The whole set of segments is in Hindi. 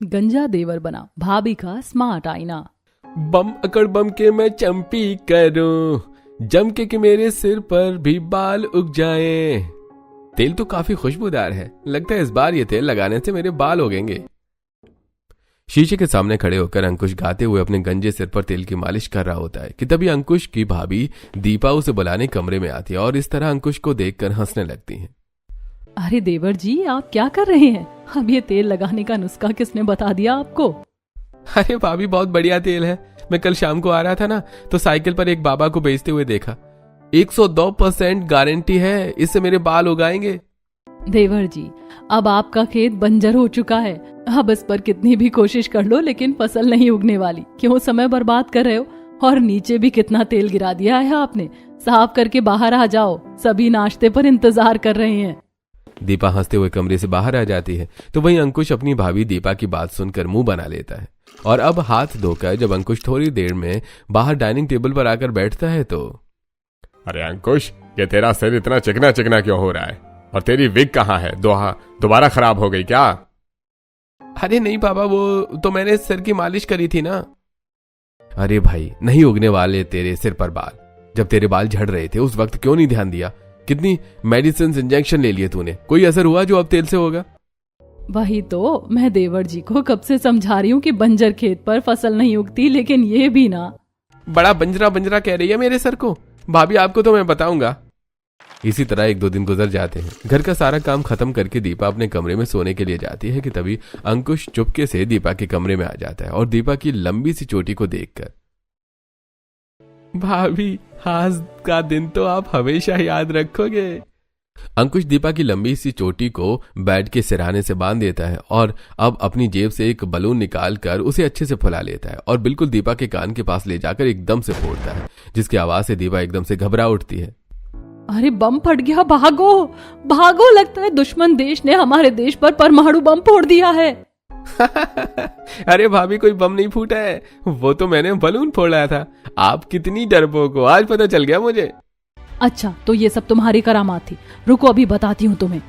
गंजा देवर बना भाभी का स्मार्ट आईना। बम अकड़ बम के मैं चंपी करूं, जम के मेरे सिर पर भी बाल उग जाएं। तेल तो काफी खुशबूदार है, लगता है इस बार ये तेल लगाने से मेरे बाल उगेंगे। शीशे के सामने खड़े होकर अंकुश गाते हुए अपने गंजे सिर पर तेल की मालिश कर रहा होता है कि तभी अंकुश की भाभी दीपा उसे बुलाने कमरे में आती है और इस तरह अंकुश को देखकर हंसने लगती है। अरे देवर जी, आप क्या कर रहे हैं? अब ये तेल लगाने का नुस्खा किसने बता दिया आपको? अरे भाभी, बहुत बढ़िया तेल है। मैं कल शाम को आ रहा था ना, तो साइकिल पर एक बाबा को बेचते हुए देखा। 102% गारंटी है, इससे मेरे बाल उगाएंगे। देवर जी, अब आपका खेत बंजर हो चुका है। अब इस पर कितनी भी कोशिश कर लो, लेकिन फसल नहीं उगने वाली। क्यों समय बर्बाद कर रहे हो? और नीचे भी कितना तेल गिरा दिया है आपने। साफ करके बाहर आ जाओ, सभी नाश्ते पर इंतजार कर रहे हैं। दीपा हंसते हुए कमरे से बाहर आ जाती है, तो वहीं अंकुश अपनी भाभी दीपा की बात सुनकर मुंह बना लेता है। और अब हाथ धोकर जब अंकुश थोड़ी देर में बाहर डाइनिंग टेबल पर आकर बैठता है तो, अरे अंकुश, ये तेरा सिर इतना चिकना चिकना क्यों हो रहा है? और तेरी विग कहाँ है? दोबारा खराब हो गई क्या? अरे नहीं पापा, वो तो मैंने सिर की मालिश करी थी ना। अरे भाई, नहीं उगने वाले तेरे सिर पर बाल। जब तेरे बाल झड़ रहे थे उस वक्त क्यों नहीं ध्यान दिया? कितनी मेडिसिन इंजेक्शन ले लिए तूने, कोई असर हुआ जो अब तेल से होगा? वही तो मैं देवर जी को कब से समझा रही हूँ कि बंजर खेत पर फसल नहीं उगती, लेकिन ये भी ना। बड़ा बंजरा बंजरा कह रही है मेरे सर को। भाभी, आपको तो मैं बताऊंगा। इसी तरह 1-2 दिन गुजर जाते हैं। घर का सारा काम खत्म करके दीपा अपने कमरे में सोने के लिए जाती है कि तभी अंकुश चुपके से दीपा के कमरे में आ जाता है और दीपा की लंबी सी चोटी को देखकर, भाभी, आज का दिन तो आप हमेशा याद रखोगे। अंकुश दीपा की लंबी सी चोटी को बेड के सिरहाने से बांध देता है और अब अपनी जेब से एक बलून निकालकर उसे अच्छे से फुला लेता है और बिल्कुल दीपा के कान के पास ले जाकर एकदम से फोड़ता है, जिसकी आवाज से दीपा एकदम से घबरा उठती है। अरे बम फट गया, भागो भागो, लगता है दुश्मन देश ने हमारे देश पर परमाणु बम फोड़ दिया है। अरे भाभी, कोई बम नहीं फूटा है, वो तो मैंने बलून फोड़ा था। आप कितनी डरपोक हो, आज पता चल गया मुझे। अच्छा, तो ये सब तुम्हारी करामात थी। रुको, अभी बताती हूँ तुम्हें।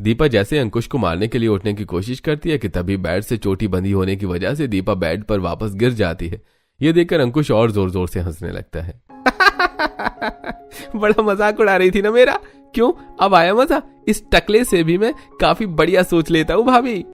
दीपा जैसे अंकुश को मारने के लिए उठने की कोशिश करती है कि तभी बेड से चोटी बंधी होने की वजह से दीपा बेड पर वापस गिर जाती है। ये देखकर अंकुश और जोर जोर से हंसने लगता है। बड़ा मजाक उड़ा रही थी ना मेरा, क्यों अब आया मजा? इस टकले से भी मैं काफी बढ़िया सोच लेता हूँ भाभी।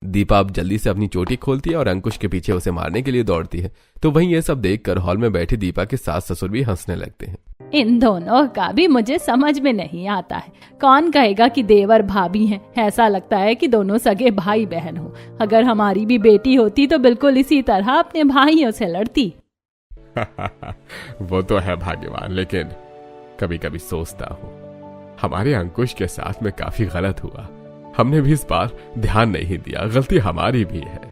दीपा अब जल्दी से अपनी चोटी खोलती है और अंकुश के पीछे उसे मारने के लिए दौड़ती है। तो वहीं ये सब देखकर हॉल में बैठे दीपा के सास ससुर भी हंसने लगते हैं। इन दोनों का भी मुझे समझ में नहीं आता है। कौन कहेगा कि देवर भाभी हैं? ऐसा लगता है कि दोनों सगे भाई बहन हो। अगर हमारी भी बेटी होती तो बिल्कुल इसी तरह अपने भाइयों से लड़ती। वो तो है भाग्यवान, लेकिन कभी कभी सोचता हूँ हमारे अंकुश के साथ में काफी गलत हुआ। हमने भी इस बार ध्यान नहीं दिया, गलती हमारी भी है।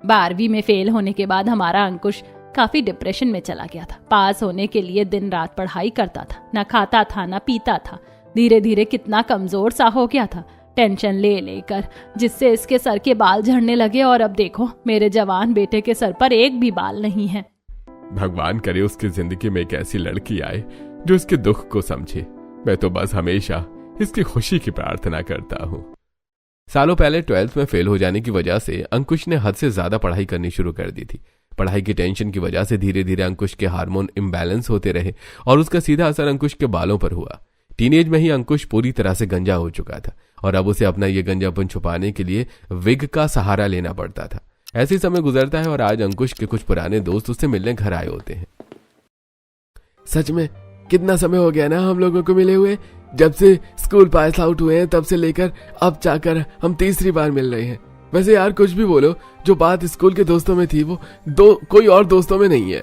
12वीं में फेल होने के बाद हमारा अंकुश काफी डिप्रेशन में चला गया था। पास होने के लिए दिन रात पढ़ाई करता था, न खाता था न पीता था। धीरे धीरे कितना कमजोर सा हो गया था, टेंशन ले लेकर, जिससे इसके सर के बाल झड़ने लगे। और अब देखो, मेरे जवान बेटे के सर पर एक भी बाल नहीं है। भगवान करे उसकी जिंदगी में एक ऐसी लड़की आए जो इसके दुख को समझे। मैं तो बस हमेशा इसकी खुशी की प्रार्थना करता हूँ। सालों पहले 12th में फेल हो जाने की वजह से अंकुश ने हद से ज्यादा पढ़ाई करनी शुरू कर दी थी। पढ़ाई की टेंशन की वजह से धीरे धीरे अंकुश के हार्मोन इम्बैलेंस होते रहे और उसका सीधा असर अंकुश के बालों पर हुआ। टीनेज में ही अंकुश पूरी तरह से गंजा हो चुका था और अब उसे अपना ये गंजापन छुपाने के लिए विग का सहारा लेना पड़ता था। ऐसे समय गुजरता है और आज अंकुश के कुछ पुराने दोस्त उससे मिलने घर आए होते हैं। सच में कितना समय हो गया ना हम लोगों को मिले हुए। जब से स्कूल पास आउट हुए हैं तब से लेकर अब जाकर हम तीसरी बार मिल रहे हैं। वैसे यार, कुछ भी बोलो, जो बात स्कूल के दोस्तों में थी वो कोई और दोस्तों में नहीं है।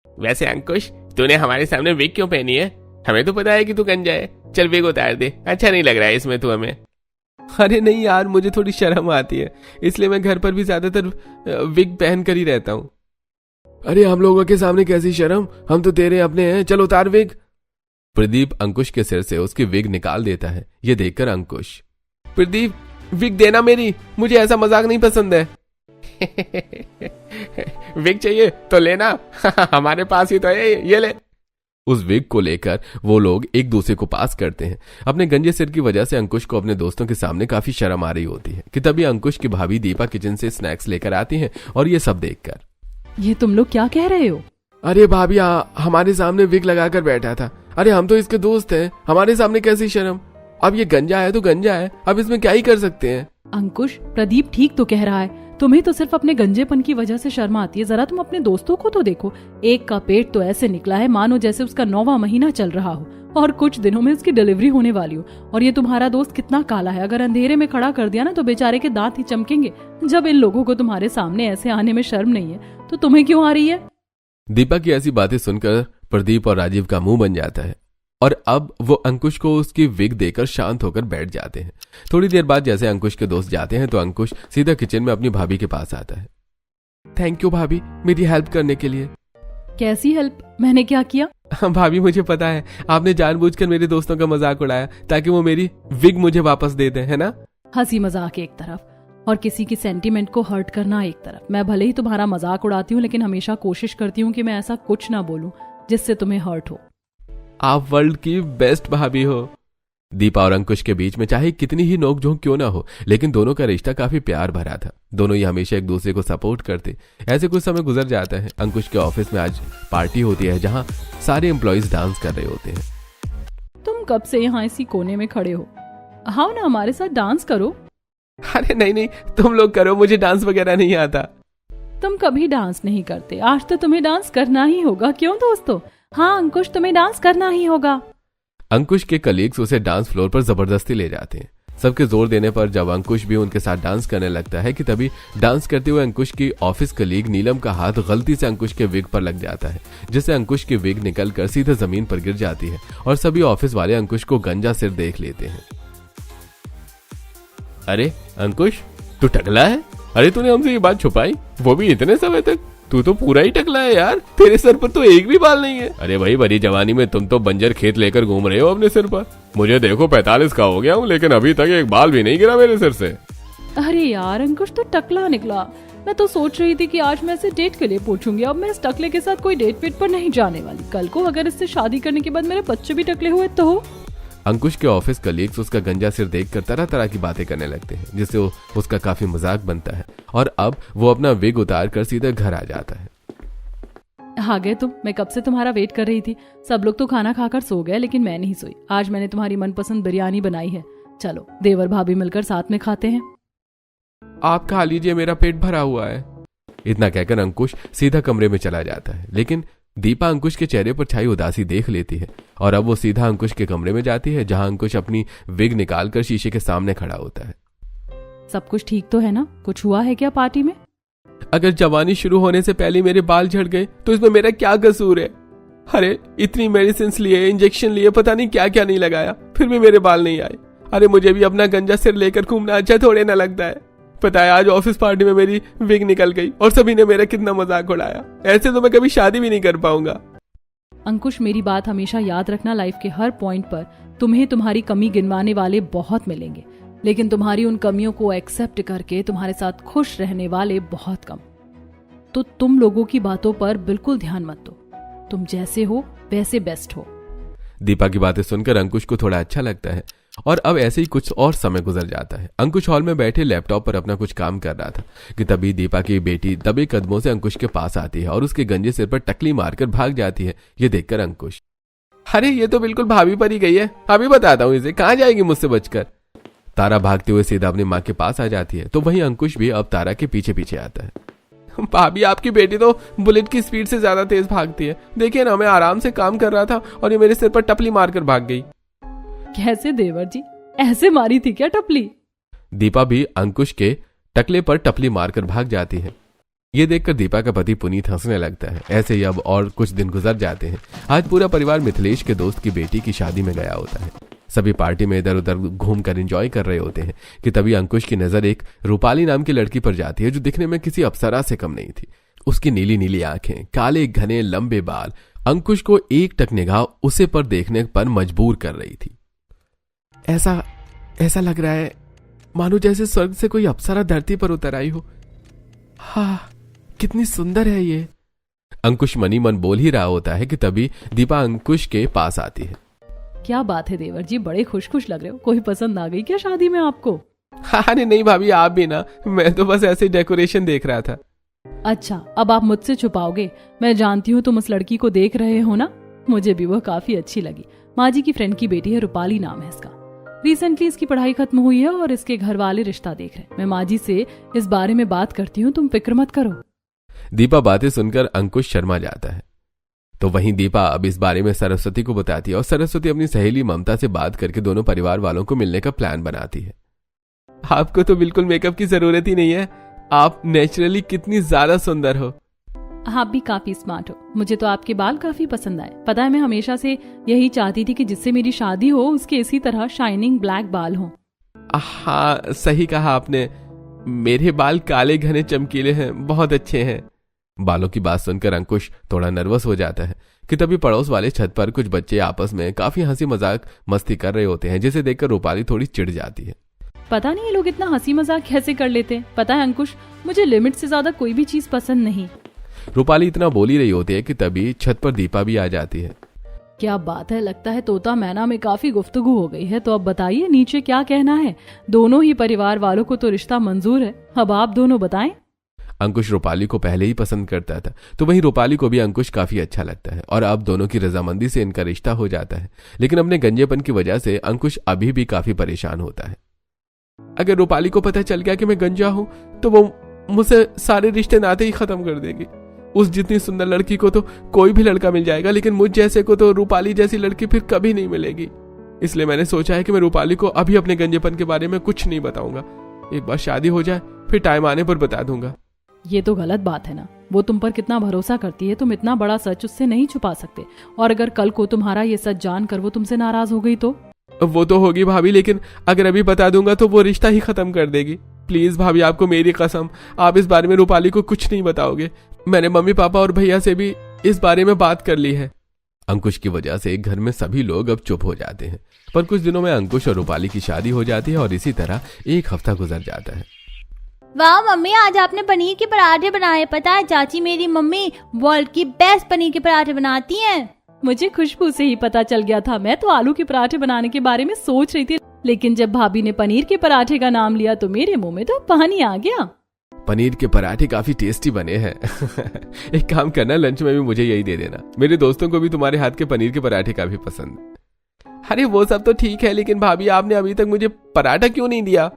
वैसे अंकुश, तूने हमारे सामने विग क्यों पहनी है? हमें तो पता है कि तू गंजा है। चल विग उतार दे, अच्छा नहीं लग रहा है इसमें तू हमें। अरे नहीं यार, मुझे थोड़ी शर्म आती है, इसलिए मैं घर पर भी ज्यादातर विग पहन कर ही रहता हूँ। अरे हम लोगों के सामने कैसी शर्म, हम तो तेरे अपने हैं, चल उतार विग। प्रदीप अंकुश के सिर से उसकी विग निकाल देता है। ये देखकर अंकुश, प्रदीप विग देना मेरी, मुझे ऐसा मजाक नहीं पसंद है। विग चाहिए तो लेना, हमारे पास ही तो है, ये ले। उस विग को लेकर वो लोग एक दूसरे को पास करते हैं। अपने गंजे सिर की वजह से अंकुश को अपने दोस्तों के सामने काफी शर्म आ रही होती है कि तभी अंकुश की भाभी दीपा किचन से स्नैक्स लेकर आती हैं और ये सब देखकर, ये तुम लोग क्या कह रहे हो? अरे भाभी हमारे सामने विग लगाकर बैठा था। अरे हम तो इसके दोस्त हैं, हमारे सामने कैसी शर्म। अब ये गंजा है तो गंजा है, अब इसमें क्या ही कर सकते हैं। अंकुश, प्रदीप ठीक तो कह रहा है, तुम्हें तो सिर्फ अपने गंजेपन की वजह से शर्म आती है। जरा तुम अपने दोस्तों को तो देखो, एक का पेट तो ऐसे निकला है मानो जैसे उसका 9वां महीना चल रहा हो और कुछ दिनों में उसकी डिलीवरी होने वाली हो। और ये तुम्हारा दोस्त कितना काला है, अगर अंधेरे में खड़ा कर दिया ना तो बेचारे के दांत ही चमकेंगे। जब इन लोगों को तुम्हारे सामने ऐसे आने में शर्म नहीं है तो तुम्हें क्यों आ रही है? दीपा की ऐसी बातें सुनकर प्रदीप और राजीव का मुंह बन जाता है और अब वो अंकुश को उसकी विग देकर शांत होकर बैठ जाते हैं। थोड़ी देर बाद जैसे अंकुश के दोस्त जाते हैं तो अंकुश सीधा किचन में अपनी भाभी के पास आता है। थैंक यू भाभी, मेरी हेल्प करने के लिए। कैसी हेल्प? मैंने क्या किया? भाभी मुझे पता है, आपने जानबूझकर मेरे दोस्तों का मजाक उड़ाया ताकि वो मेरी विग मुझे वापस दे दें, है ना? हंसी मजाक एक तरफ और किसी की सेंटीमेंट को हर्ट करना एक तरफ। मैं भले ही तुम्हारा मजाक उड़ाती हूँ लेकिन हमेशा कोशिश करती हूँ कि मैं ऐसा कुछ ना बोलूं जिससे तुम्हें हर्ट हो। आप वर्ल्ड की बेस्ट भाभी हो। दीपा और अंकुश के बीच में चाहे कितनी ही नोकझोंक क्यों ना हो, लेकिन दोनों का रिश्ता काफी प्यार भरा था। दोनों ही हमेशा एक दूसरे को सपोर्ट करते। ऐसे कुछ समय गुजर जाता है। अंकुश के ऑफिस में आज पार्टी होती है जहां सारे एम्प्लॉइज डांस कर रहे होते हैं। तुम कब से यहाँ इसी कोने में खड़े हो? आओ ना हमारे साथ डांस करो। अरे नहीं, तुम लोग करो, मुझे डांस वगैरह नहीं आता। तुम कभी डांस नहीं करते, आज तो तुम्हें डांस करना ही होगा। क्यों दोस्तों? हाँ अंकुश, तुम्हें डांस करना ही होगा। अंकुश के कलीग्स उसे डांस फ्लोर पर जबरदस्ती ले जाते हैं। सबके जोर देने पर जब अंकुश भी उनके साथ डांस करने लगता है कि तभी डांस करते हुए अंकुश की ऑफिस कलीग नीलम का हाथ गलती से अंकुश के विग पर लग जाता है, जिससे अंकुश की विग निकलकर सीधे जमीन पर गिर जाती है और सभी ऑफिस वाले अंकुश को गंजा सिर देख लेते हैं। अरे अंकुश, तू टकला है? अरे तूने हमसे ये बात छुपाई, वो भी इतने समय तक? तू तो पूरा ही टकला है यार, तेरे सर पर तो एक भी बाल नहीं है। अरे भाई, बड़ी जवानी में तुम तो बंजर खेत लेकर घूम रहे हो अपने सिर पर। मुझे देखो 45 का हो गया हूँ लेकिन अभी तक एक बाल भी नहीं गिरा मेरे सिर से। अरे यार अंकुश तो टकला निकला। मैं तो सोच रही थी कि आज मैं इसे डेट के लिए पूछूंगी। अब मैं इस टकले के साथ कोई डेट वेट पर नहीं जाने वाली। कल को अगर इससे शादी करने के बाद मेरे बच्चे भी टकले हुए तो। अंकुश के ऑफिस कलीग्स उसका गंजा सिर देखकर तरह तरह की बातें करने लगते हैं, जिससे उसका काफी मजाक बनता है और अब वो अपना विग उतार कर सीधे घर आ जाता है। आ गए तुम? मैं कब से तुम्हारा वेट कर रही थी। सब लोग तो खाना खाकर सो गए लेकिन मैं नहीं सोई। आज मैंने तुम्हारी मनपसंद बिरयानी बनाई है। चलो देवर भाभी मिलकर साथ में खाते हैं। आप खा लीजिए, मेरा पेट भरा हुआ है। इतना कहकर अंकुश सीधा कमरे में चला जाता है, लेकिन दीपा अंकुश के चेहरे पर छाई उदासी देख लेती है और अब वो सीधा अंकुश के कमरे में जाती है जहां अंकुश अपनी विग निकालकर शीशे के सामने खड़ा होता है। सब कुछ ठीक तो है ना? कुछ हुआ है क्या पार्टी में? अगर जवानी शुरू होने से पहले मेरे बाल झड़ गए तो इसमें मेरा क्या कसूर है? अरे इतनी मेडिसिन लिए, इंजेक्शन लिए, पता नहीं क्या क्या नहीं लगाया, फिर भी मेरे बाल नहीं आए। अरे मुझे भी अपना गंजा सिर लेकर घूमना अच्छा थोड़े ना लगता है। पता है आज ऑफिस पार्टी में मेरी विग निकल गई और सभी ने मेरा कितना मजाक उड़ाया। ऐसे तो मैं कभी शादी भी नहीं कर पाऊंगा। अंकुश मेरी बात हमेशा याद रखना, लाइफ के हर पॉइंट पर तुम्हें तुम्हारी कमी गिनवाने वाले बहुत मिलेंगे, लेकिन तुम्हारी उन कमियों को एक्सेप्ट करके तुम्हारे साथ खुश रहने वाले बहुत कम। तो तुम लोगों की बातों पर बिल्कुल ध्यान मत दो। तुम जैसे हो वैसे बेस्ट हो। दीपा की बातें सुनकर अंकुश को थोड़ा अच्छा लगता है और अब ऐसे ही कुछ और समय गुजर जाता है। अंकुश हॉल में बैठे लैपटॉप पर अपना कुछ काम कर रहा था कि तभी दीपा की बेटी दबे कदमों से अंकुश के पास आती है और उसके गंजे सिर पर टकली मारकर भाग जाती है। ये देखकर अंकुश, अरे ये तो बिल्कुल भाभी पर ही गई है, अभी बताता हूँ इसे, कहाँ जाएगी मुझसे बचकर। तारा भागते हुए सीधा अपनी माँ के पास आ जाती है तो वहीं अंकुश भी अब तारा के पीछे पीछे आता है। भाभी आपकी बेटी तो बुलेट की स्पीड से ज्यादा तेज भागती है। देखिए ना, मैं आराम से काम कर रहा था और ये मेरे सिर पर टपली मारकर भाग गई। कैसे देवर जी, ऐसे मारी थी क्या टपली? दीपा भी अंकुश के टकले पर टपली मारकर भाग जाती है। ये देखकर दीपा का पति पुनीत हंसने लगता है। ऐसे ही अब और कुछ दिन गुजर जाते हैं। आज पूरा परिवार मिथिलेश के दोस्त की बेटी की शादी में गया होता है। सभी पार्टी में इधर उधर घूमकर एंजॉय कर रहे होते हैं कि तभी अंकुश की नजर एक रूपाली नाम की लड़की पर जाती है जो दिखने में किसी अप्सरा से कम नहीं थी। उसकी नीली नीली आंखें, काले घने लंबे बाल अंकुश को एक टक निगाह उसे पर देखने पर मजबूर कर रही थी। ऐसा लग रहा है मानो जैसे स्वर्ग से कोई अप्सरा धरती पर उतर आई हो। हाँ, कितनी सुंदर है ये। अंकुश मनी मन बोल ही रहा होता है कि तभी दीपा अंकुश के पास आती है। क्या बात है देवर जी, बड़े खुश खुश लग रहे हो। कोई पसंद आ गई क्या शादी में आपको? अरे नहीं भाभी, आप भी ना, मैं तो बस ऐसे डेकोरेशन देख रहा था। अच्छा, अब आप मुझसे छुपाओगे? मैं जानती हूँ तुम उस लड़की को देख रहे हो ना। मुझे भी वो काफी अच्छी लगी। माँ जी की फ्रेंड की बेटी है, रूपाली नाम है इसका। रिसेंटली इसकी पढ़ाई खत्म हुई है और इसके घर वाले रिश्ता देख रहे हैं। मैं माँ जी से इस बारे में बात करती हूँ, तुम फिक्र मत करो। दीपा बातें सुनकर अंकुश शर्मा जाता है। तो वहीं दीपा अब इस बारे में सरस्वती को बताती है और सरस्वती अपनी सहेली ममता से बात करके दोनों परिवार वालों को मिलने का प्लान बनाती है। आपको तो बिल्कुल मेकअप की जरूरत ही नहीं है, आप नेचुरली कितनी ज्यादा सुंदर हो। आप भी काफी स्मार्ट हो। मुझे तो आपके बाल काफी पसंद आए। पता है, मैं हमेशा से यही चाहती थी कि जिससे मेरी शादी हो उसके इसी तरह शाइनिंग ब्लैक बाल हो। हाँ, सही कहा आपने। मेरे बाल काले घने चमकीले हैं, बहुत अच्छे हैं। बालों की बात सुनकर अंकुश थोड़ा नर्वस हो जाता है कि तभी पड़ोस वाले छत पर कुछ बच्चे आपस में काफी हंसी मजाक मस्ती कर रहे होते हैं, जिसे देखकर रूपाली थोड़ी चिढ़ जाती है। पता नहीं ये लोग इतना हंसी मजाक कैसे कर लेते हैं। पता है अंकुश, मुझे लिमिट से ज्यादा कोई भी चीज पसंद नहीं। रूपाली इतना बोल ही रही होती है कि तभी छत पर दीपा भी आ जाती है। क्या बात है, लगता है तोता मैना में काफी गुफ्तगू हो गई है। तो अब बताइए नीचे क्या कहना है। दोनों ही परिवार वालों को तो रिश्ता मंजूर है, अब आप दोनों बताएं। अंकुश रूपाली को पहले ही पसंद करता था, तो वहीं रूपाली को भी अंकुश काफी अच्छा लगता है और अब दोनों की रजामंदी से इनका रिश्ता हो जाता है। लेकिन अपने गंजेपन की वजह से अंकुश अभी भी काफी परेशान होता है। अगर रूपाली को पता चल गया कि मैं गंजा हूं तो वो मुझसे सारे रिश्ते नाते ही खत्म कर देगी। उस जितनी सुंदर लड़की को तो कोई भी लड़का मिल जाएगा, लेकिन मुझ जैसे को तो रूपाली जैसी लड़की फिर कभी नहीं मिलेगी। इसलिए मैंने सोचा है कि मैं रूपाली को अभी अपने गंजेपन के बारे में कुछ नहीं बताऊंगा। एक बार शादी हो जाए फिर टाइम आने पर बता दूंगा। ये तो गलत बात है ना। वो तुम पर कितना भरोसा करती है, तुम इतना बड़ा सच उससे नहीं छुपा सकते। और अगर कल को तुम्हारा ये सच जानकर वो तुमसे नाराज हो गई तो? वो तो होगी भाभी, लेकिन अगर अभी बता दूंगा तो वो रिश्ता ही खत्म कर देगी। प्लीज भाभी, आपको मेरी कसम, आप इस बारे में रूपाली को कुछ नहीं बताओगे। मैंने मम्मी पापा और भैया से भी इस बारे में बात कर ली है। अंकुश की वजह से घर में सभी लोग अब चुप हो जाते हैं। पर कुछ दिनों में अंकुश और रूपाली की शादी हो जाती है और इसी तरह एक हफ्ता गुजर जाता है। वाह मम्मी, आज आपने पनीर के पराठे बनाए। पता है चाची, मेरी मम्मी वर्ल्ड की बेस्ट पनीर के पराठे बनाती हैं। मुझे खुशबू से ही पता चल गया था। मैं तो आलू के पराठे बनाने के बारे में सोच रही थी, लेकिन जब भाभी ने पनीर के पराठे का नाम लिया तो मेरे मुंह में तो पानी आ गया। पनीर के पराठे काफी टेस्टी बने हैं। एक काम करना, लंच में भी मुझे यही दे देना। मेरे दोस्तों को भी तुम्हारे हाथ के पनीर के पराठे काफी पसंद। अरे वो सब तो ठीक है, लेकिन भाभी आपने अभी तक मुझे पराठा क्यों नहीं दिया?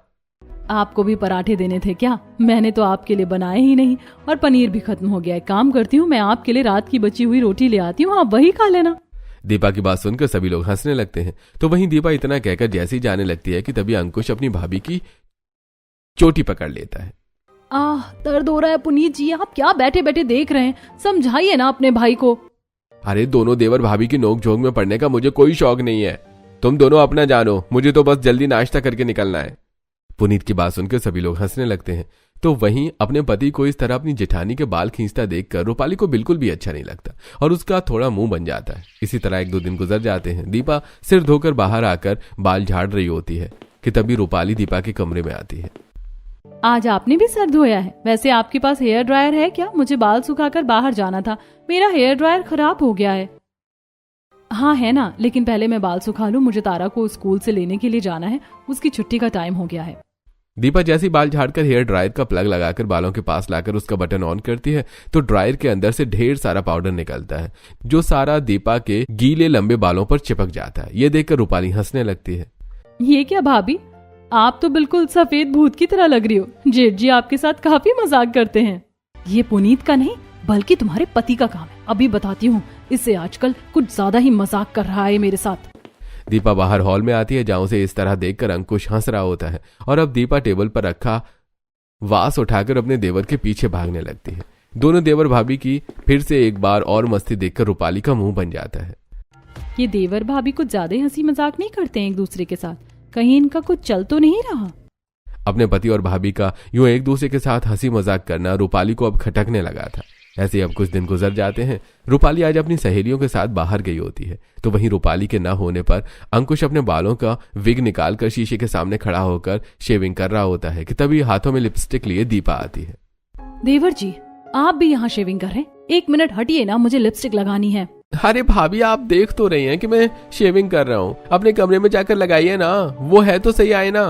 आपको भी पराठे देने थे क्या? मैंने तो आपके लिए बनाए ही नहीं और पनीर भी खत्म हो गया है। काम करती हूँ, मैं आपके लिए रात की बची हुई रोटी ले आती हूँ, आप वही खा लेना। दीपा की बात सुनकर सभी लोग हंसने लगते हैं। तो वहीं दीपा इतना कहकर जैसे ही जाने लगती है कि तभी अंकुश अपनी भाभी की चोटी पकड़ लेता है। दर्द हो रहा है पुनीत जी, आप क्या बैठे बैठे देख रहे हैं? समझाइए ना अपने भाई को। अरे दोनों देवर भाभी की नोक झोंक में पड़ने का मुझे कोई शौक नहीं है। तुम दोनों अपना जानो, मुझे तो बस जल्दी नाश्ता करके निकलना है। पुनीत की बात सुनकर सभी लोग हंसने लगते हैं। तो वहीं अपने पति को इस तरह अपनी जेठानी के बाल खींचता देखकर रूपाली को बिल्कुल भी अच्छा नहीं लगता और उसका थोड़ा मुंह बन जाता है। इसी तरह एक दो दिन गुजर जाते हैं। दीपा सिर धोकर बाहर आकर बाल झाड़ रही होती है कि तभी रूपाली दीपा के कमरे में आती है। आज आपने भी सर धोया है? वैसे आपके पास हेयर ड्रायर है क्या? मुझे बाल सुखाकर बाहर जाना था, मेरा हेयर ड्रायर खराब हो गया है। हाँ है ना, लेकिन पहले मैं बाल सुखा लूं। मुझे तारा को स्कूल से लेने के लिए जाना है, उसकी छुट्टी का टाइम हो गया है। दीपा जैसी बाल झाड़कर हेयर ड्रायर का प्लग लगाकर बालों के पास लाकर उसका बटन ऑन करती है तो ड्रायर के अंदर से ढेर सारा पाउडर निकलता है, जो सारा दीपा के गीले लंबे बालों पर चिपक जाता है। ये देखकर रूपाली हंसने लगती है। ये क्या भाभी, आप तो बिल्कुल सफेद भूत की तरह लग रही हो। जेठ जी आपके साथ काफी मजाक करते हैं। ये पुनीत का नहीं बल्कि तुम्हारे पति का काम है। अभी बताती हूँ, इससे आजकल कुछ ज्यादा ही मजाक कर रहा है मेरे साथ। दीपा बाहर हॉल में आती है, जहां उसे इस तरह देखकर अंकुश हंस रहा होता है और अब दीपा टेबल पर रखा वास उठाकर अपने देवर के पीछे भागने लगती है। दोनों देवर भाभी की फिर से एक बार और मस्ती देखकर रूपाली का मुंह बन जाता है। ये देवर भाभी कुछ ज्यादा ही हंसी मजाक नहीं करते हैं एक दूसरे के साथ? कहीं इनका कुछ चल तो नहीं रहा? अपने पति और भाभी का यूं एक दूसरे के साथ हंसी मजाक करना रूपाली को अब खटकने लगा था। ऐसे अब कुछ दिन गुजर जाते हैं। रूपाली आज अपनी सहेलियों के साथ बाहर गई होती है। तो वहीं रूपाली के न होने पर अंकुश अपने बालों का विग निकालकर शीशे के सामने खड़ा होकर शेविंग कर रहा होता है कि तभी हाथों में लिपस्टिक लिए दीपा आती है। देवर जी, आप भी यहाँ शेविंग कर रहे हैं? 1 मिनट हटिए ना, मुझे लिपस्टिक लगानी है। अरे भाभी आप देख तो रही हैं कि मैं शेविंग कर रहा हूँ, अपने कमरे में जाकर लगाइए ना, वो है तो सही आईना।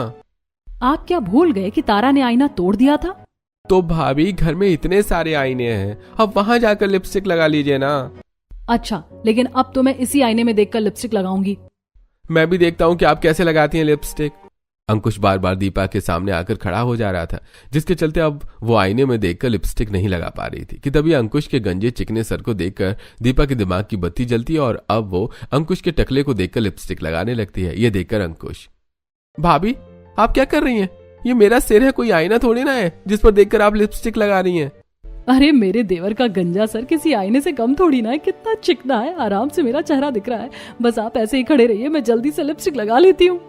आप क्या भूल गए कि तारा ने आईना तोड़ दिया था? तो भाभी घर में इतने सारे आईने हैं, अब वहां जाकर लिपस्टिक लगा लीजिए ना। अच्छा, लेकिन अब तो मैं इसी आईने में देखकर लिपस्टिक लगाऊंगी। मैं भी देखता हूँ कि आप कैसे लगाती हैं लिपस्टिक। अंकुश बार बार दीपा के सामने आकर खड़ा हो जा रहा था, जिसके चलते अब वो आईने में देखकर लिपस्टिक नहीं लगा पा रही थी कि तभी अंकुश के गंजे चिकने सर को देखकर दीपा के दिमाग की बत्ती जलती है और अब वो अंकुश के टकले को देखकर लिपस्टिक लगाने लगती है। ये देखकर अंकुश, भाभी आप क्या कर रही हैं? ये मेरा सिर है, कोई आईना थोड़ी ना है जिस पर देखकर आप लिपस्टिक लगा रही हैं। अरे मेरे देवर का गंजा सर किसी आईने से कम थोड़ी ना है, कितना चिकना है, आराम से मेरा चेहरा दिख रहा है। बस आप ऐसे ही खड़े रहिए, मैं जल्दी से लिपस्टिक लगा लेती हूँ।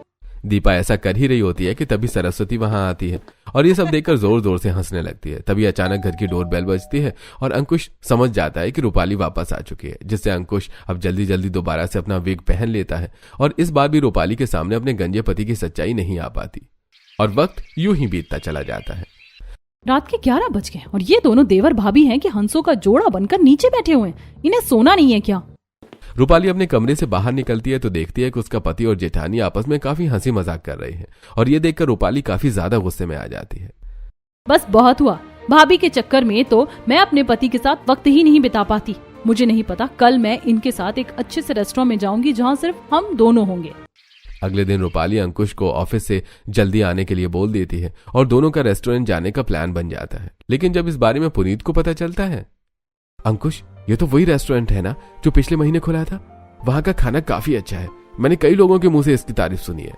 दीपा ऐसा कर ही रही होती है कि तभी सरस्वती वहां आती है और ये सब देखकर जोर जोर से हंसने लगती है। तभी अचानक घर की डोर बेल बजती है और अंकुश समझ जाता है कि रूपाली वापस आ चुकी है, जिससे अंकुश अब जल्दी जल्दी दोबारा से अपना विग पहन लेता है और इस बार भी रूपाली के सामने अपने गंजे पति की सच्चाई नहीं आ पाती और वक्त यूं ही बीतता चला जाता है। रात के 11 बज गए और ये दोनों देवर भाभी हैं कि हंसों का जोड़ा बनकर नीचे बैठे हुए हैं। इन्हें सोना नहीं है क्या? रूपाली अपने कमरे से बाहर निकलती है तो देखती है कि उसका पति और जेठानी आपस में काफी हंसी मजाक कर रहे हैं और ये देखकर रूपाली काफी ज्यादा गुस्से में आ जाती है। बस बहुत हुआ, भाभी के चक्कर में तो मैं अपने पति के साथ वक्त ही नहीं बिता पाती। मुझे नहीं पता, कल मैं इनके साथ एक अच्छे से रेस्टोरेंट में जाऊंगी जहाँ सिर्फ हम दोनों होंगे। अगले दिन रूपाली अंकुश को ऑफिस से जल्दी आने के लिए बोल देती है और दोनों का रेस्टोरेंट जाने का प्लान बन जाता है। लेकिन जब इस बारे में पुनीत को पता चलता है, अंकुश ये तो वही रेस्टोरेंट है ना जो पिछले महीने खुला था, वहां का खाना काफी अच्छा है, मैंने कई लोगों के मुंह से इसकी तारीफ सुनी है।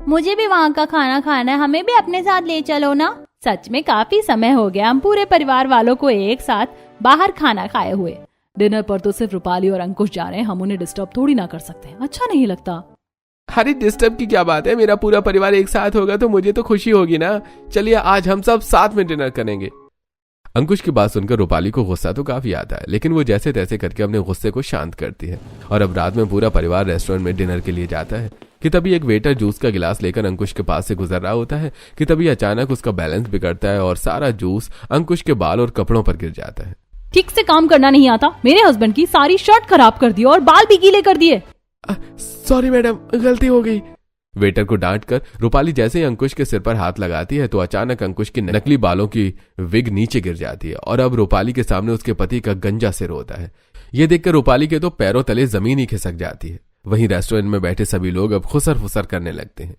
मुझे भी वहाँ का खाना खाना है, हमें भी अपने साथ ले चलो ना। सच में काफी समय हो गया हम पूरे परिवार वालों को एक साथ बाहर खाना खाए हुए। डिनर पर तो सिर्फ रूपाली और अंकुश जा रहे हैं, हम उन्हें डिस्टर्ब थोड़ी ना कर सकते, अच्छा नहीं लगता। अरे डिस्टर्ब की क्या बात है, मेरा पूरा परिवार एक साथ होगा तो मुझे तो खुशी होगी ना। चलिए आज हम सब साथ में डिनर करेंगे। अंकुश की बात सुनकर रूपाली को गुस्सा तो काफी आता है, लेकिन वो जैसे तैसे करके अपने गुस्से को शांत करती है और अब रात में पूरा परिवार रेस्टोरेंट में डिनर के लिए जाता है कि तभी एक वेटर जूस का गिलास लेकर अंकुश के पास से गुजर रहा होता है कि तभी अचानक उसका बैलेंस बिगड़ता है और सारा जूस अंकुश के बाल और कपड़ों पर गिर जाता है। ठीक से काम करना नहीं आता, मेरे हस्बैंड की सारी शर्ट खराब कर दी और बाल भी गीले कर दिए। सॉरी मैडम, गलती हो गई। वेटर को डांटकर रूपाली जैसे ही अंकुश के सिर पर हाथ लगाती है तो अचानक अंकुश के नकली बालों की विग नीचे गिर जाती है और अब रूपाली के सामने उसके पति का गंजा सिर होता है। ये देखकर रूपाली के तो पैरों तले जमीन ही खिसक जाती है। वहीं रेस्टोरेंट में बैठे सभी लोग अब खुसर फुसर करने लगते हैं।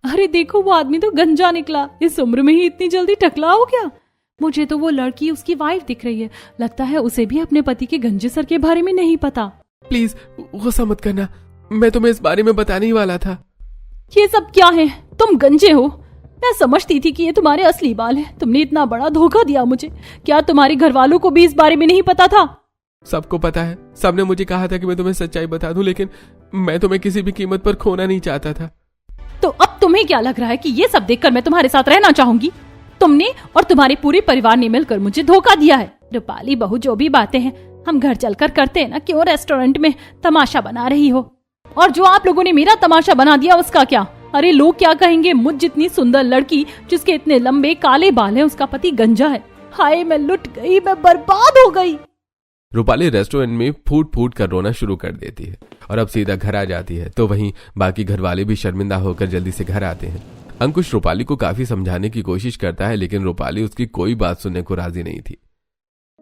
अरे देखो, वो आदमी तो गंजा निकला, इस उम्र में ही इतनी जल्दी टकला हो गया। मुझे तो वो लड़की उसकी वाइफ दिख रही है, लगता है उसे भी अपने पति के गंजे सर के बारे में नहीं पता। प्लीज गुस्सा मत करना, मैं तुम्हें इस बारे में बताने ही वाला था। ये सब क्या है? तुम गंजे हो? मैं समझती थी कि ये तुम्हारे असली बाल है। तुमने इतना बड़ा धोखा दिया मुझे। क्या तुम्हारे घर वालों को भी इस बारे में नहीं पता था? सबको पता है, सबने मुझे कहा था कि मैं तुम्हें सच्चाई बता दूं, लेकिन मैं तुम्हें किसी भी कीमत पर खोना नहीं चाहता था। तो अब तुम्हें क्या लग रहा है कि ये सब देखकर मैं तुम्हारे साथ रहना चाहूंगी? तुमने और तुम्हारे पूरे परिवार ने मिलकर मुझे धोखा दिया है। रूपाली बहू, जो भी बातें हैं हम घर चलकर करते हैं ना, क्यों रेस्टोरेंट में तमाशा बना रही हो? और जो आप लोगों ने मेरा तमाशा बना दिया उसका क्या? अरे लोग क्या कहेंगे? मुझ जितनी सुंदर लड़की जिसके इतने लंबे काले बाल हैं, उसका पति गंजा है। हाय मैं लुट गई, मैं बर्बाद हो गई। रूपाली रेस्टोरेंट में फूट फूट कर रोना शुरू कर देती है और अब सीधा घर आ जाती है। तो वहीं बाकी घर वाले भी शर्मिंदा होकर जल्दी से घर आते हैं। अंकुश रूपाली को काफी समझाने की कोशिश करता है, लेकिन रूपाली उसकी कोई बात सुनने को राजी नहीं थी।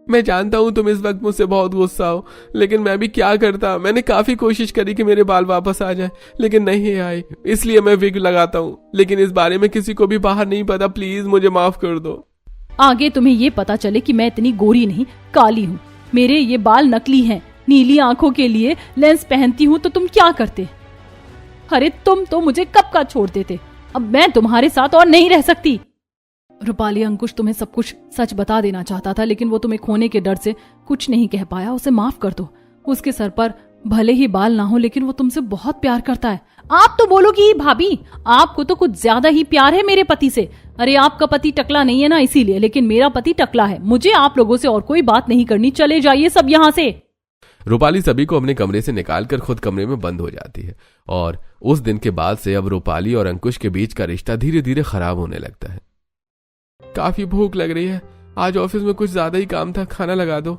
मैं जानता हूं तुम इस वक्त मुझसे बहुत गुस्सा हो, लेकिन मैं भी क्या करता। मैंने काफी कोशिश करी कि मेरे बाल वापस आ जाए, लेकिन नहीं आए, इसलिए मैं विग लगाता हूं। लेकिन इस बारे में किसी को भी बाहर नहीं पता, प्लीज मुझे माफ कर दो। आगे तुम्हें ये पता चले कि मैं इतनी गोरी नहीं काली हूँ, मेरे ये बाल नकली हैं, नीली आंखों के लिए लेंस पहनती हूँ, तो तुम क्या करते? अरे तुम तो मुझे कब का छोड़ देते। अब मैं तुम्हारे साथ और नहीं रह सकती। रूपाली, अंकुश तुम्हें सब कुछ सच बता देना चाहता था, लेकिन वो तुम्हें खोने के डर से कुछ नहीं कह पाया। उसे माफ कर दो। उसके सर पर भले ही बाल ना हो, लेकिन वो तुमसे बहुत प्यार करता है। आप तो बोलोगी भाभी, आपको तो कुछ ज्यादा ही प्यार है मेरे पति से। अरे आपका पति टकला नहीं है ना, इसीलिए, लेकिन मेरा पति टकला है। मुझे आप लोगों से और कोई बात नहीं करनी, चले जाइए सब यहाँ से। रूपाली सभी को अपने कमरे से निकालकर खुद कमरे में बंद हो जाती है और उस दिन के बाद से अब रूपाली और अंकुश के बीच का रिश्ता धीरे धीरे खराब होने लगता है। काफी भूख लग रही है, आज ऑफिस में कुछ ज्यादा ही काम था, खाना लगा दो।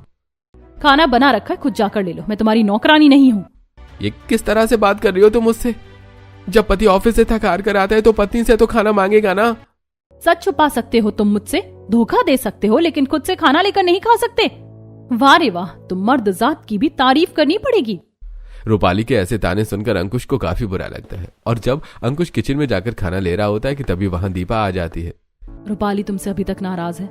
खाना बना रखा है, खुद जाकर ले लो, मैं तुम्हारी नौकरानी नहीं हूँ। ये किस तरह से बात कर रही हो तुम मुझसे? जब पति ऑफिस से थक हार कर आता है तो पत्नी से तो खाना मांगेगा ना। सच छुपा सकते हो तुम मुझसे, धोखा दे सकते हो, लेकिन खुद से खाना लेकर नहीं खा सकते। वाह रे वाह, तुम मर्द जात की भी तारीफ करनी पड़ेगी। रूपाली के ऐसे ताने सुनकर अंकुश को काफी बुरा लगता है और जब अंकुश किचन में जाकर खाना ले रहा होता है कि तभी वहां दीपा आ जाती है। रूपाली तुमसे अभी तक नाराज है।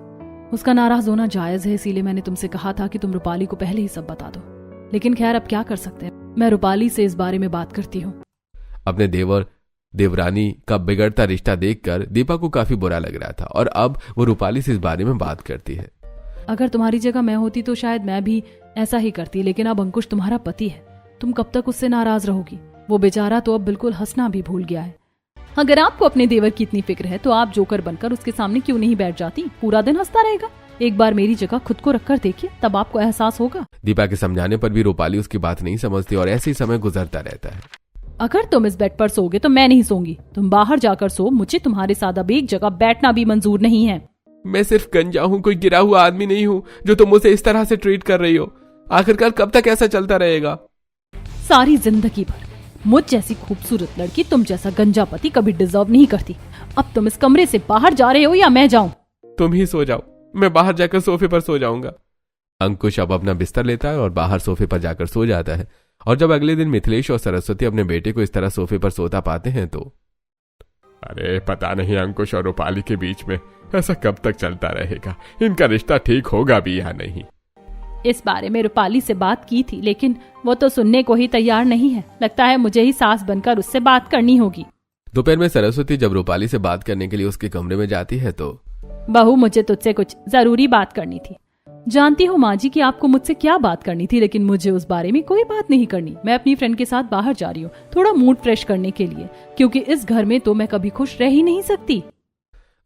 उसका नाराज होना जायज है, इसीलिए मैंने तुमसे कहा था कि तुम रूपाली को पहले ही सब बता दो, लेकिन खैर अब क्या कर सकते हैं, मैं रूपाली से इस बारे में बात करती हूँ। अपने देवर देवरानी का बिगड़ता रिश्ता देखकर दीपा को काफी बुरा लग रहा था और अब वो रूपाली से इस बारे में बात करती है। अगर तुम्हारी जगह मैं होती तो शायद मैं भी ऐसा ही करती, लेकिन अब अंकुश तुम्हारा पति है, तुम कब तक उससे नाराज रहोगी? वो बेचारा तो अब बिल्कुल हंसना भी भूल गया है। अगर आपको अपने देवर की इतनी फिक्र है तो आप जोकर बनकर उसके सामने क्यों नहीं बैठ जाती? पूरा दिन हंसता रहेगा। एक बार मेरी जगह खुद को रखकर देखिए, तब आपको एहसास होगा। दीपा के समझाने पर भी रूपाली उसकी बात नहीं समझती और ऐसे ही समय गुजरता रहता है। अगर तुम इस बेड पर सोगे तो मैं नहीं सोऊंगी, तुम बाहर जाकर सो, मुझे तुम्हारे साथ अब एक जगह बैठना भी मंजूर नहीं है। मैं सिर्फ गंजा हूँ, कोई गिरा हुआ आदमी नहीं हूँ जो तुम मुझे इस तरह से ट्रीट कर रही हो। आखिरकार कब तक ऐसा चलता रहेगा? सारी जिंदगी भर। मुझ जैसी खूबसूरत लड़की तुम जैसा गंजा पति कभी डिजर्व नहीं करती। अब तुम इस कमरे से बाहर जा रहे हो या मैं जाऊं? तुम ही सो जाओ, मैं बाहर जाकर सोफे पर सो जाऊंगा। अंकुश अब अपना बिस्तर लेता है और बाहर सोफे पर जाकर सो जाता है और जब अगले दिन मिथिलेश और सरस्वती अपने बेटे को इस तरह सोफे पर सोता पाते हैं तो अरे पता नहीं अंकुश और रूपाली के बीच में ऐसा कब तक चलता रहेगा, इनका रिश्ता ठीक होगा भी या नहीं। इस बारे में रूपाली से बात की थी, लेकिन वो तो सुनने को ही तैयार नहीं है। लगता है मुझे ही सास बनकर उससे बात करनी होगी। दोपहर में सरस्वती जब रूपाली से बात करने के लिए उसके कमरे में जाती है तो बहू, मुझे तुझसे कुछ जरूरी बात करनी थी। जानती हूँ माँ जी कि आपको मुझसे क्या बात करनी थी, लेकिन मुझे उस बारे में कोई बात नहीं करनी। मैं अपनी फ्रेंड के साथ बाहर जा रही हूँ, थोड़ा मूड फ्रेश करने के लिए, क्योंकि इस घर में तो मैं कभी खुश रह ही नहीं सकती।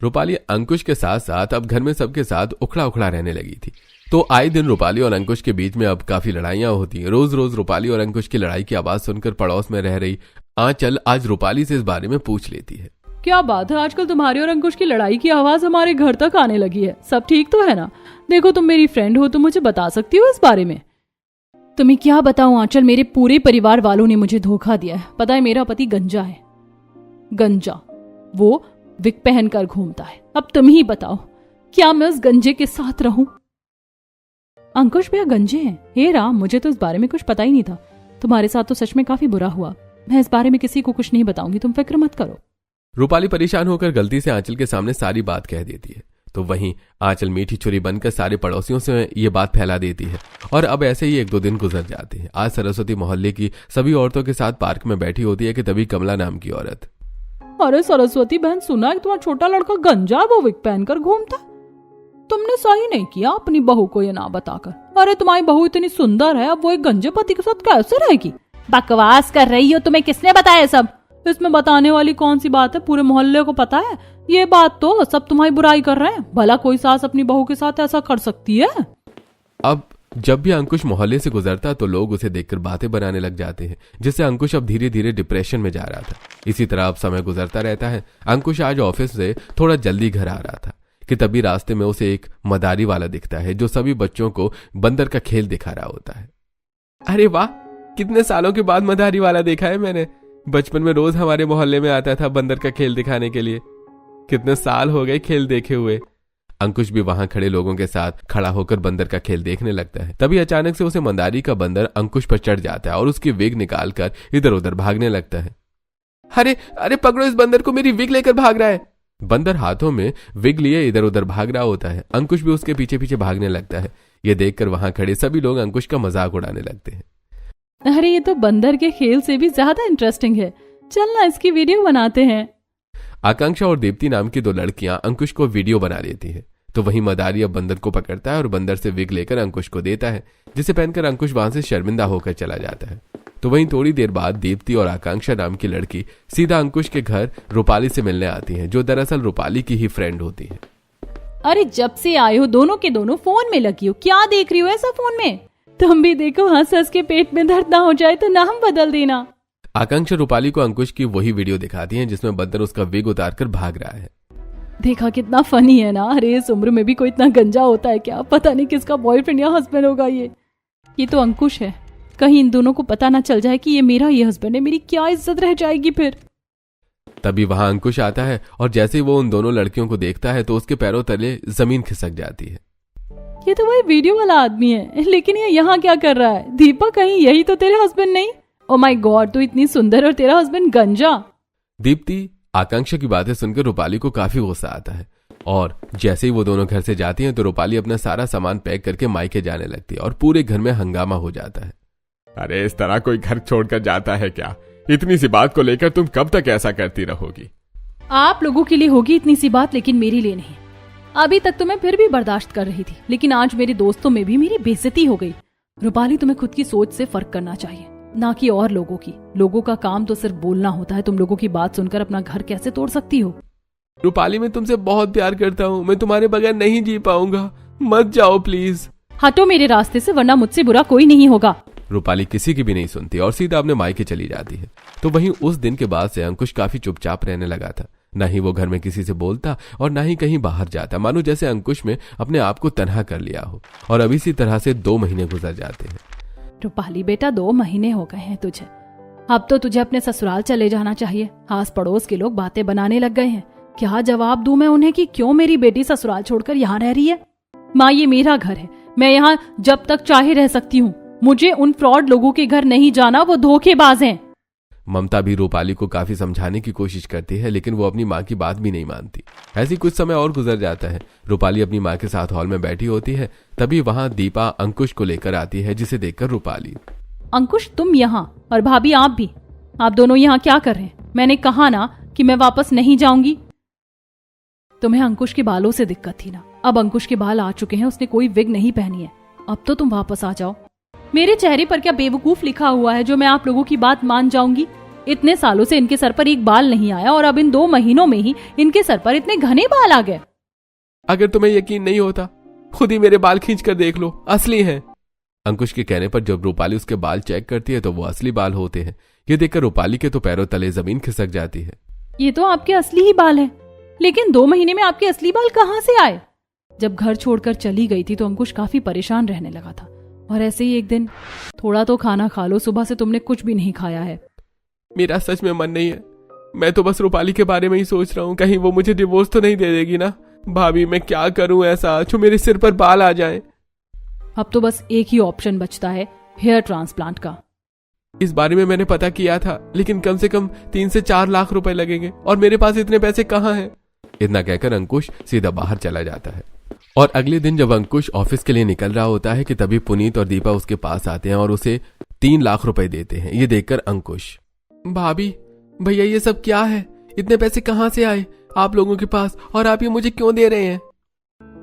रूपाली अंकुश के साथ साथ अब घर में सबके साथ उखड़ा उखड़ा रहने लगी थी, तो आए दिन रूपाली और अंकुश के बीच में अब काफी लड़ाइयां होती हैं। रोज रोज रूपाली और अंकुश की लड़ाई की आवाज सुनकर पड़ोस में रह रही आंचल आज रूपाली से इस बारे में पूछ लेती है। क्या बात है, आजकल तुम्हारी और अंकुश की लड़ाई की आवाज हमारे घर तक आने लगी है। सब ठीक तो है ना? देखो, तुम मेरी फ्रेंड हो तो मुझे बता सकती हो इस बारे में। तुम्हें क्या बताऊं आंचल, मेरे पूरे परिवार वालों ने मुझे धोखा दिया है। पता है, मेरा पति गंजा है। गंजा, वो विग पहनकर घूमता है। अब तुम ही बताओ, क्या मैं उस गंजे के साथ रहूं? अंकुश भैया गंजे हैं? हे राम, मुझे तो इस बारे में कुछ पता ही नहीं था। तुम्हारे साथ तो सच में काफी बुरा हुआ। मैं इस बारे में किसी को कुछ नहीं बताऊंगी, तुम फिक्र मत करो। रूपाली परेशान होकर गलती से आंचल के सामने सारी बात कह देती है, तो वहीं आंचल मीठी छुरी बनकर सारे पड़ोसियों से ये बात फैला देती है और अब ऐसे ही 1-2 दिन गुजर जाते हैं। आज सरस्वती मोहल्ले की सभी औरतों के साथ पार्क में बैठी होती है कि तभी कमला नाम की औरत, अरे सरस्वती बहन, सुना है तुम्हारा छोटा लड़का गंजा, वो विग पहनकर घूमता है। तुमने सही नहीं किया अपनी बहू को ये ना बताकर। अरे तुम्हारी बहू इतनी सुंदर है, अब वो एक गंजे पति के साथ कैसे रहेगी? बकवास कर रही हो, तुम्हें किसने बताया सब? इसमें बताने वाली कौन सी बात है, पूरे मोहल्ले को पता है ये बात, तो सब तुम्हारी बुराई कर रहे हैं। भला कोई सास अपनी बहू के साथ ऐसा कर सकती है? अब जब भी अंकुश मोहल्ले से गुजरता तो लोग उसे देखकर बातें बनाने लग जाते हैं, जिससे अंकुश अब धीरे धीरे डिप्रेशन में जा रहा था। इसी तरह अब समय गुजरता रहता है। अंकुश आज ऑफिस से थोड़ा जल्दी घर आ रहा था कि तभी रास्ते में उसे एक मदारी वाला दिखता है जो सभी बच्चों को बंदर का खेल दिखा रहा होता है। अरे वाह, कितने सालों के बाद मदारी वाला देखा है मैंने। बचपन में रोज हमारे मोहल्ले में आता था बंदर का खेल दिखाने के लिए। कितने साल हो गए खेल देखे हुए। अंकुश भी वहां खड़े लोगों के साथ खड़ा होकर बंदर का खेल देखने लगता है। तभी अचानक से उसे मदारी का बंदर अंकुश पर चढ़ जाता है और उसकी विग निकालकर इधर उधर भागने लगता है। अरे अरे पकड़ो इस बंदर को, मेरी विग लेकर भाग रहा है। बंदर हाथों में विग लिए इधर उधर भाग रहा होता है। अंकुश भी उसके पीछे पीछे भागने लगता है। ये देखकर वहां खड़े सभी लोग अंकुश का मजाक उड़ाने लगते हैं। अरे ये तो बंदर के खेल से भी ज्यादा इंटरेस्टिंग है, चलना इसकी वीडियो बनाते हैं। आकांक्षा और दीप्ति नाम की 2 लड़कियां अंकुश को वीडियो बना देती है, तो वहीं मदारी अब बंदर को पकड़ता है और बंदर से विग लेकर अंकुश को देता है, जिसे पहनकर अंकुश वहां से शर्मिंदा होकर चला जाता है। तो वहीं थोड़ी देर बाद दीप्ति और आकांक्षा नाम की लड़की सीधा अंकुश के घर रूपाली से मिलने आती हैं, जो दरअसल रूपाली की ही फ्रेंड होती है। अरे जब से आए हो दोनों के दोनों फोन में लगी हो, क्या देख रही हो ऐसा फोन में? तुम भी देखो, हंस हंस के पेट में दर्द ना हो जाए तो नाम बदल देना। आकांक्षा रूपाली को अंकुश की वही वीडियो दिखाती है जिसमें बंदर उसका विग उतारकर भाग रहा है। देखा कितना फनी है ना। अरे इस उम्र में भी कोई इतना गंजा होता है क्या? पता नहीं किसका बॉयफ्रेंड या हस्बैंड होगा ये। ये तो अंकुश है, कहीं इन दोनों को पता ना चल जाए कि ये मेरा ही हस्बैंड है, मेरी क्या इज्जत रह जाएगी फिर। तभी वहां अंकुश आता है और जैसे ही वो उन दोनों लड़कियों को देखता है तो उसके पैरों तले जमीन खिसक जाती है। ये तो वही वीडियो वाला आदमी है, लेकिन ये यहाँ क्या कर रहा है? दीपा, कहीं यही तो तेरे हस्बैंड नहीं? ओ माय गॉड, तू इतनी सुंदर और तेरा हस्बैंड गंजा। दीप्ति आकांक्षा की बातें सुनकर रूपाली को काफी गुस्सा आता है और जैसे ही वो दोनों घर से जाती हैं तो रूपाली अपना सारा सामान पैक करके मायके जाने लगती है और पूरे घर में हंगामा हो जाता है। अरे इस तरह कोई घर छोड़कर जाता है क्या? इतनी सी बात को लेकर तुम कब तक ऐसा करती रहोगी? आप लोगों के लिए होगी इतनी सी बात, लेकिन मेरे लिए नहीं। अभी तक तो मैं फिर भी बर्दाश्त कर रही थी, लेकिन आज मेरे दोस्तों में भी मेरी बेइज्जती हो गई। रूपाली, तुम्हें खुद की सोच से फर्क करना चाहिए, ना कि और लोगों की। लोगों का काम तो सिर्फ बोलना होता है। तुम लोगों की बात सुनकर अपना घर कैसे तोड़ सकती हो? रूपाली, मैं तुमसे बहुत प्यार करता हूँ, मैं तुम्हारे बगैर नहीं जी पाऊंगा, मत जाओ प्लीज। हटो मेरे रास्ते से, वरना मुझसे बुरा कोई नहीं होगा। रूपाली किसी की भी नहीं सुनती और सीधा अपने मायके चली जाती है। तो वहीं उस दिन के बाद से अंकुश काफी चुपचाप रहने लगा था। न ही वो घर में किसी से बोलता और न ही कहीं बाहर जाता, मानो जैसे अंकुश में अपने आप को तन्हा कर लिया हो। और अब इसी तरह से 2 महीने गुजर जाते हैं। रूपाली बेटा, 2 महीने हो गए हैं तुझे, अब तो तुझे अपने ससुराल चले जाना चाहिए। आस पड़ोस के लोग बातें बनाने लग गए हैं। क्या जवाब दूं मैं उन्हें कि क्यों मेरी बेटी ससुराल छोड़कर यहाँ रह रही है? माँ, ये मेरा घर है, मैं यहाँ जब तक चाहे रह सकती हूँ। मुझे उन फ्रॉड लोगों के घर नहीं जाना, वो धोखेबाज हैं। ममता भी रूपाली को काफी समझाने की कोशिश करती है, लेकिन वो अपनी माँ की बात भी नहीं मानती। ऐसी कुछ समय और गुजर जाता है। रूपाली अपनी माँ के साथ हॉल में बैठी होती है, तभी वहां दीपा अंकुश को लेकर आती है, जिसे देखकर रूपाली, अंकुश, तुम यहाँ, और भाभी आप भी, आप दोनों यहाँ क्या कर रहे हैं? मैंने कहा ना कि मैं वापस नहीं जाऊंगी। तुम्हें अंकुश के बालों से दिक्कत थी ना, अब अंकुश के बाल आ चुके हैं, उसने कोई विग नहीं पहनी है, अब तो तुम वापस आ जाओ। मेरे चेहरे पर क्या बेवकूफ लिखा हुआ है जो मैं आप लोगों की बात मान जाऊंगी? इतने सालों से इनके सर पर एक बाल नहीं आया और अब इन 2 महीनों में ही इनके सर पर इतने घने बाल आ गए। अगर तुम्हें यकीन नहीं होता, खुद ही मेरे बाल खींच कर देख लो, असली हैं। अंकुश के कहने पर जब रूपाली उसके बाल चेक करती है तो वो असली बाल होते हैं। ये देखकर रूपाली के तो पैरों तले जमीन खिसक जाती है। ये तो आपके असली ही बाल हैं, लेकिन 2 महीने में आपके असली बाल कहाँ से आए? जब घर छोड़कर चली गई थी तो अंकुश काफी परेशान रहने लगा था। और ऐसे ही एक दिन, थोड़ा तो खाना खा लो, सुबह से तुमने कुछ भी नहीं खाया है। मेरा सच में मन नहीं है, मैं तो बस रूपाली के बारे में ही सोच रहा हूँ, कहीं वो मुझे डिवोर्स तो नहीं दे देगी ना। भाभी, मैं क्या करूँ ऐसा जो मेरे सिर पर बाल आ जाएं? अब तो बस एक ही ऑप्शन बचता है, हेयर ट्रांसप्लांट का। इस बारे में मैंने पता किया था, लेकिन कम से कम 3 से 4 लाख रुपए लगेंगे और मेरे पास इतने पैसे कहाँ हैं? इतना कहकर अंकुश सीधा बाहर चला जाता है। और अगले दिन जब अंकुश ऑफिस के लिए निकल रहा होता है कि तभी पुनीत और दीपा उसके पास आते हैं और उसे 3 लाख रुपए देते हैं। ये देखकर अंकुश, भाभी, भैया, ये सब क्या है? इतने पैसे कहाँ से आए आप लोगों के पास, और आप ये मुझे क्यों दे रहे हैं?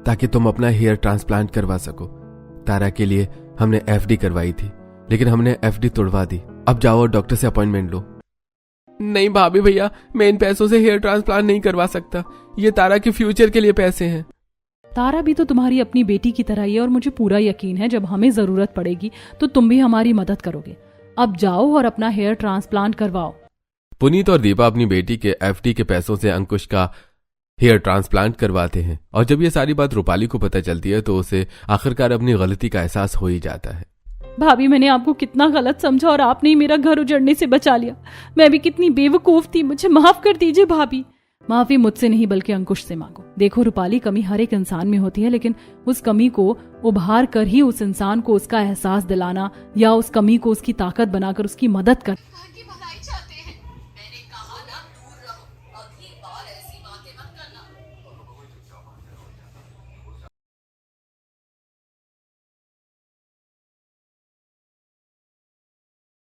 ताकि तुम अपना हेयर ट्रांसप्लांट करवा सको। तारा के लिए हमने एफडी करवाई थी, लेकिन हमने एफडी तोड़वा दी। अब जाओ और डॉक्टर से अपॉइंटमेंट लो। नहीं भाभी भैया, मैं इन पैसों से हेयर ट्रांसप्लांट नहीं करवा सकता, ये तारा के फ्यूचर के लिए पैसे हैं। तारा भी तो तुम्हारी अपनी बेटी की तरह ही है और मुझे पूरा यकीन है जब हमें जरूरत पड़ेगी तो तुम भी हमारी मदद करोगे। अब जाओ और अपना हेयर ट्रांसप्लांट करवाओ। पुनीत और दीपा अपनी बेटी के एफडी के पैसों से अंकुश का हेयर ट्रांसप्लांट करवाते हैं। और जब ये सारी बात रूपाली को पता चलती है तो उसे आखिरकार अपनी गलती का एहसास हो ही जाता है। भाभी, मैंने आपको कितना गलत समझा और आपने ही मेरा घर उजड़ने से बचा लिया। मैं भी कितनी बेवकूफ थी, मुझे माफ कर दीजिए भाभी। माफी मुझसे नहीं बल्कि अंकुश से मांगो। देखो रूपाली, कमी हर एक इंसान में होती है, लेकिन उस कमी को उभार कर ही उस इंसान को उसका एहसास दिलाना या उस कमी को उसकी ताकत बनाकर उसकी मदद कर